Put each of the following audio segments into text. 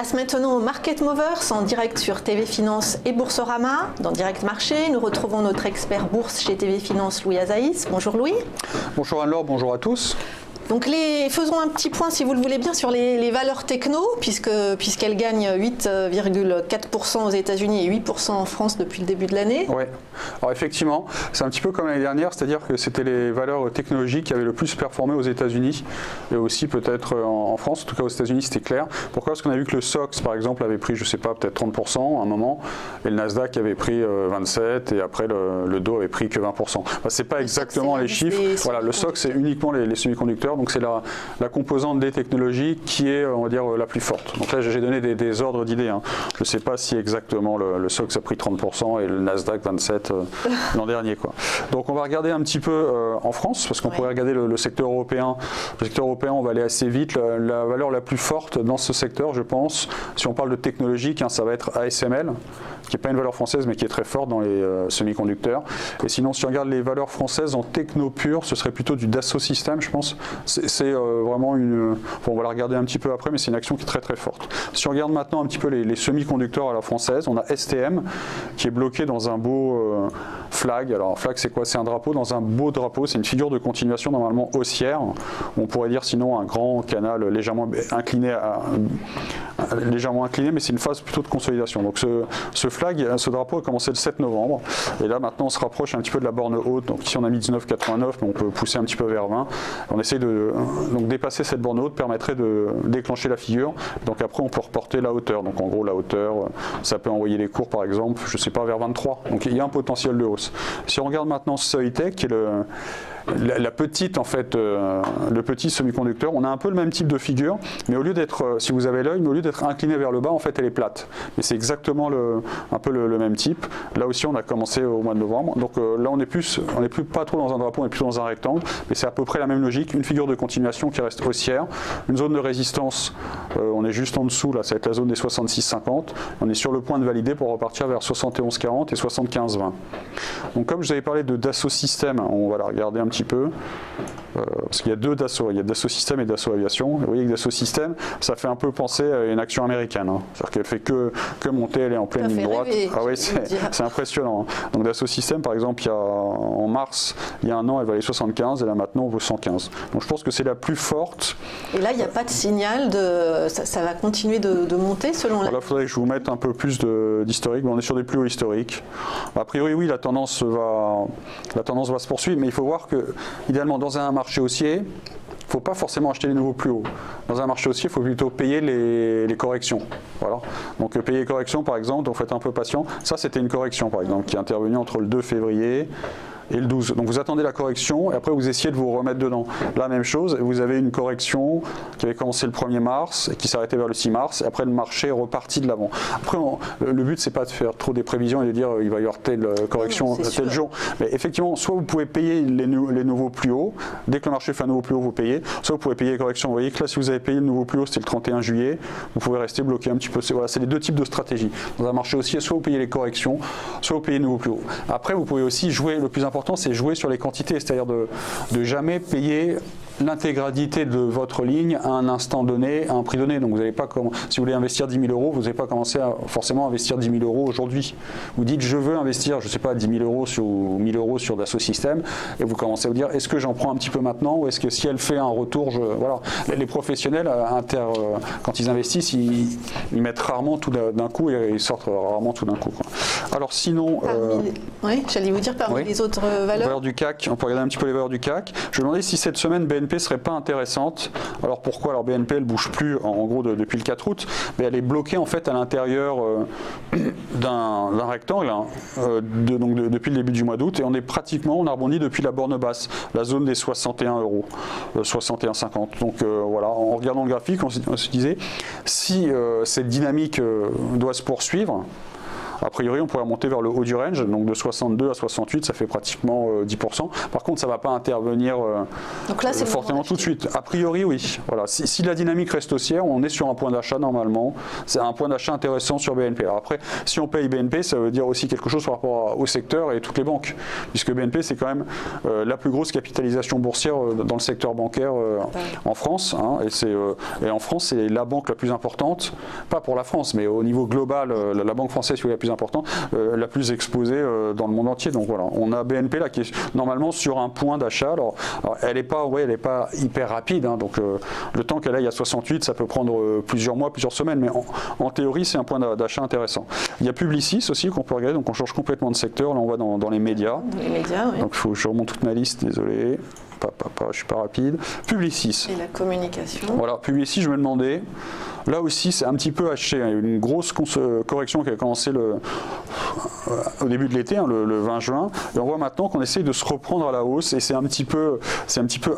Place maintenant au Market Movers en direct sur TV Finance et Boursorama. Dans Direct Marché, nous retrouvons notre expert bourse chez TV Finance, Louis Azaïs. Bonjour Louis. Bonjour Anne-Laure, bonjour à tous. Donc faisons un petit point, si vous le voulez bien, sur les valeurs techno, puisqu'elles gagnent 8,4% aux États-Unis et 8% en France depuis le début de l'année. Oui, alors effectivement, c'est un petit peu comme l'année dernière, c'est-à-dire que c'était les valeurs technologiques qui avaient le plus performé aux États-Unis et aussi peut-être en France, en tout cas aux États-Unis c'était clair. Pourquoi? Parce qu'on a vu que le SOX par exemple avait pris, je sais pas, peut-être 30% à un moment, et le Nasdaq avait pris 27% et après le Dow avait pris que 20%. Enfin, c'est pas exactement les chiffres. Voilà, le SOX c'est uniquement les semi-conducteurs. Donc c'est la composante des technologies qui est, on va dire, la plus forte. Donc là j'ai donné des ordres d'idées. Hein. Je ne sais pas si exactement le SOX a pris 30% et le Nasdaq 27% l'an dernier, quoi. Donc on va regarder un petit peu en France, parce qu'on pourrait regarder le secteur européen. Le secteur européen, on va aller assez vite. La valeur la plus forte dans ce secteur, je pense, si on parle de technologique, hein, ça va être ASML, qui n'est pas une valeur française mais qui est très forte dans les semi-conducteurs. Et sinon, si on regarde les valeurs françaises en techno pure, ce serait plutôt du Dassault Systèmes, je pense. C'est vraiment une... Bon, on va la regarder un petit peu après, mais c'est une action qui est très très forte. Si on regarde maintenant un petit peu les semi-conducteurs à la française, on a STM qui est bloqué dans un beau flag. Alors flag c'est quoi? C'est un drapeau dans un beau drapeau, c'est une figure de continuation normalement haussière. On pourrait dire sinon un grand canal légèrement incliné, mais c'est une phase plutôt de consolidation. Donc ce flag, ce drapeau a commencé le 7 novembre et là maintenant on se rapproche un petit peu de la borne haute. Donc ici on a mis 19,89 mais on peut pousser un petit peu vers 20. On essaie de donc dépasser cette borne haute permettrait de déclencher la figure. Donc après on peut reporter la hauteur. Donc en gros la hauteur, ça peut envoyer les cours par exemple, je sais pas, vers 23. Donc il y a un potentiel de hausse. Si on regarde maintenant Soitec, qui est la petite en fait, le petit semi-conducteur, on a un peu le même type de figure, mais au lieu d'être, si vous avez l'œil, au lieu d'être incliné vers le bas, en fait elle est plate. Mais c'est exactement un peu le même type. Là aussi on a commencé au mois de novembre, donc là on n'est plus pas trop dans un drapeau, on est plus dans un rectangle, mais c'est à peu près la même logique, une figure de continuation qui reste haussière, une zone de résistance, on est juste en dessous, là ça va être la zone des 66,50, on est sur le point de valider pour repartir vers 71,40 et 75,20. Donc comme je vous avais parlé de Dassault Systèmes, on va la regarder un petit peu, parce qu'il y a deux Dassault, il y a Dassault Systèmes et Dassault Aviation. Vous voyez que Dassault Systèmes, ça fait un peu penser à une action américaine, hein. C'est-à-dire qu'elle fait que monter, elle est en pleine ligne droite. Ah oui, c'est impressionnant. Donc Dassault Systèmes, par exemple, en mars, il y a un an, elle valait 75 et là maintenant, on vaut 115. Donc je pense que c'est la plus forte. Et là, il n'y a pas de signal ça va continuer de monter selon la... Là, il faudrait que je vous mette un peu plus d'historique, mais on est sur des plus hauts historiques. A priori, oui, la tendance va se poursuivre, mais il faut voir que, idéalement, dans un marché haussier, il ne faut pas forcément acheter les nouveaux plus hauts. Dans un marché haussier, il faut plutôt payer les corrections. Voilà. Donc payer les corrections, par exemple, donc faites un peu patient. Ça, c'était une correction, par exemple, qui est intervenue entre le 2 février et le 12. Donc vous attendez la correction et après vous essayez de vous remettre dedans. La même chose, vous avez une correction qui avait commencé le 1er mars et qui s'arrêtait vers le 6 mars et après le marché est reparti de l'avant. Après le but c'est pas de faire trop des prévisions et de dire il va y avoir telle correction tel jour. Mais effectivement, soit vous pouvez payer les nouveaux plus hauts, dès que le marché fait un nouveau plus haut vous payez, soit vous pouvez payer les corrections. Vous voyez que là si vous avez payé le nouveau plus haut c'était le 31 juillet, vous pouvez rester bloqué un petit peu. Voilà, c'est les deux types de stratégies. Dans un marché haussier, soit vous payez les corrections, soit vous payez le nouveau plus haut. Après vous pouvez aussi jouer, le plus important c'est jouer sur les quantités, c'est-à-dire de jamais payer l'intégralité de votre ligne à un instant donné, à un prix donné. Donc vous n'allez pas, si vous voulez investir 10 000 euros, vous n'allez pas commencer à forcément investir 10 000 euros aujourd'hui. Vous dites je veux investir, je ne sais pas, 10 000 euros ou 1 000 euros sur Dassault Systèmes et vous commencez à vous dire est-ce que j'en prends un petit peu maintenant ou est-ce que si elle fait un retour, voilà. Les professionnels, quand ils investissent, ils mettent rarement tout d'un coup et ils sortent rarement tout d'un coup, quoi. Alors sinon... oui, j'allais vous dire parmi les autres valeurs du CAC, on peut regarder un petit peu les valeurs du CAC. Je me demandais si cette semaine BNP serait pas intéressante. Alors pourquoi? Alors BNP elle bouge plus en gros depuis le 4 août, mais elle est bloquée en fait à l'intérieur d'un rectangle hein, donc depuis le début du mois d'août et on a rebondi depuis la borne basse, la zone des 61 euros, 61,50. Donc voilà, en regardant le graphique, on se disait si cette dynamique doit se poursuivre. A priori, on pourrait monter vers le haut du range, donc de 62 à 68, ça fait pratiquement 10%. Par contre, ça ne va pas intervenir donc là, fortement tout de suite. A priori, oui. Voilà. Si la dynamique reste haussière, on est sur un point d'achat normalement. C'est un point d'achat intéressant sur BNP. Alors après, si on paye BNP, ça veut dire aussi quelque chose par rapport au secteur et toutes les banques, puisque BNP, c'est quand même la plus grosse capitalisation boursière dans le secteur bancaire en France. Hein, et en France, c'est la banque la plus importante, pas pour la France, mais au niveau global, la banque française est la plus importante, la plus exposée dans le monde entier. Donc voilà, on a BNP là qui est normalement sur un point d'achat. Alors, elle n'est pas hyper rapide, hein, donc le temps qu'elle aille à 68, ça peut prendre plusieurs mois, plusieurs semaines, mais en théorie, c'est un point d'achat intéressant. Il y a Publicis aussi qu'on peut regarder, donc on change complètement de secteur. Là, on va dans les médias. Dans les médias, oui. Donc je remonte toute ma liste, désolé. Je suis pas rapide. Publicis. Et la communication. Voilà, Publicis, je me demandais. Là aussi, c'est un petit peu haché. Il y a eu une grosse correction qui a commencé au début de l'été, hein, le 20 juin. Et on voit maintenant qu'on essaye de se reprendre à la hausse. Et c'est un petit peu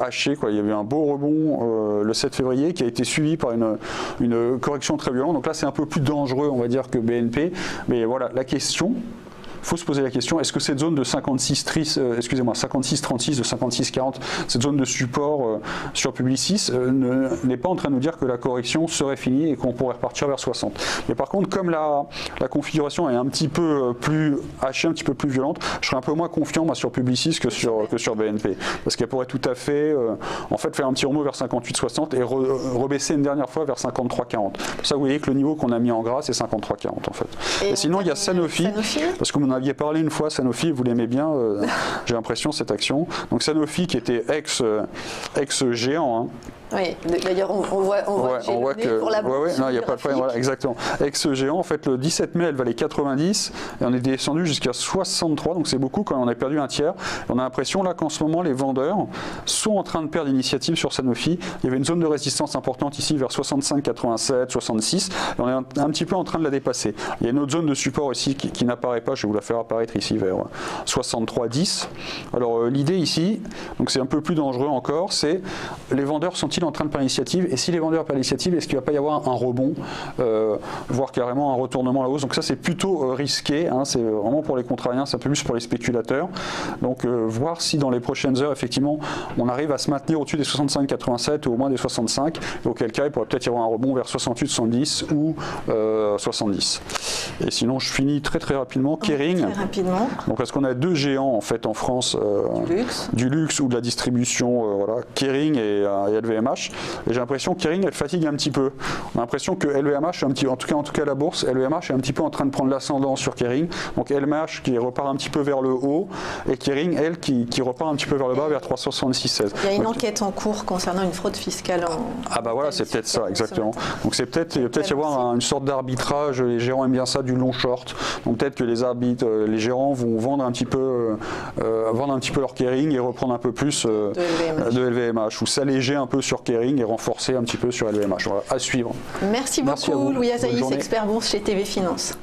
haché, quoi. Il y a eu un beau rebond le 7 février qui a été suivi par une correction très violente. Donc là, c'est un peu plus dangereux, on va dire, que BNP. Mais voilà, la question. Il faut se poser la question, est-ce que cette zone de 56-36, de 56-40, cette zone de support sur Publicis n'est pas en train de nous dire que la correction serait finie et qu'on pourrait repartir vers 60. Mais par contre, comme la configuration est un petit peu plus hachée, un petit peu plus violente, je serais un peu moins confiant moi, sur Publicis que sur BNP. Parce qu'elle pourrait tout à fait en fait, faire un petit remous vers 58-60 et rebaisser une dernière fois vers 53-40. Pour ça, vous voyez que le niveau qu'on a mis en gras, c'est 53-40 en fait. Et sinon, il y a Sanofi, parce que vous en aviez parlé une fois, Sanofi, vous l'aimez bien, j'ai l'impression, cette action. Donc Sanofi qui était ex-géant. Hein. Oui, d'ailleurs on voit que pour la bourse. Non, il n'y a pas de problème, voilà, exactement. Ex-géant, en fait, le 17 mai, elle valait 90 et on est descendu jusqu'à 63, donc c'est beaucoup quand on a perdu un tiers. On a l'impression là qu'en ce moment, les vendeurs sont en train de perdre l'initiative sur Sanofi. Il y avait une zone de résistance importante ici vers 65, 87, 66 et on est un petit peu en train de la dépasser. Il y a une autre zone de support ici qui n'apparaît pas, je vais vous la faire apparaître ici vers 63, 10. Alors l'idée ici, donc c'est un peu plus dangereux encore, c'est les vendeurs sont-ils en train de prendre l'initiative, et si les vendeurs prennent l'initiative, est-ce qu'il ne va pas y avoir un rebond, voire carrément un retournement à la hausse. Donc ça c'est plutôt risqué, hein, c'est vraiment pour les contrariens, c'est un peu plus pour les spéculateurs. Donc voir si dans les prochaines heures effectivement on arrive à se maintenir au-dessus des 65-87 ou au moins des 65, et auquel cas il pourrait peut-être y avoir un rebond vers 68-70 ou 70. Et sinon je finis très rapidement, Kering. Très rapidement. Donc parce qu'on a deux géants en fait en France du luxe ou de la distribution, voilà, Kering et LVMH. Et j'ai l'impression que Kering elle fatigue un petit peu. On a l'impression que LVMH, en tout cas la bourse, LVMH est un petit peu en train de prendre l'ascendant sur Kering. Donc LVMH qui repart un petit peu vers le haut et Kering elle qui repart un petit peu vers le bas vers 366,16. Il y a une enquête en cours concernant une fraude fiscale. Ah bah voilà, c'est peut-être ça exactement. Donc c'est peut-être y avoir une sorte d'arbitrage. Les gérants aiment bien ça, du long short. Donc peut-être que les gérants vont vendre un petit peu leur Kering et reprendre un peu plus de LVMH ou s'alléger un peu sur Kering et renforcer un petit peu sur LVMH. Voilà, à suivre. Merci beaucoup, Louis Azaïs, expert bourse chez TV Finance.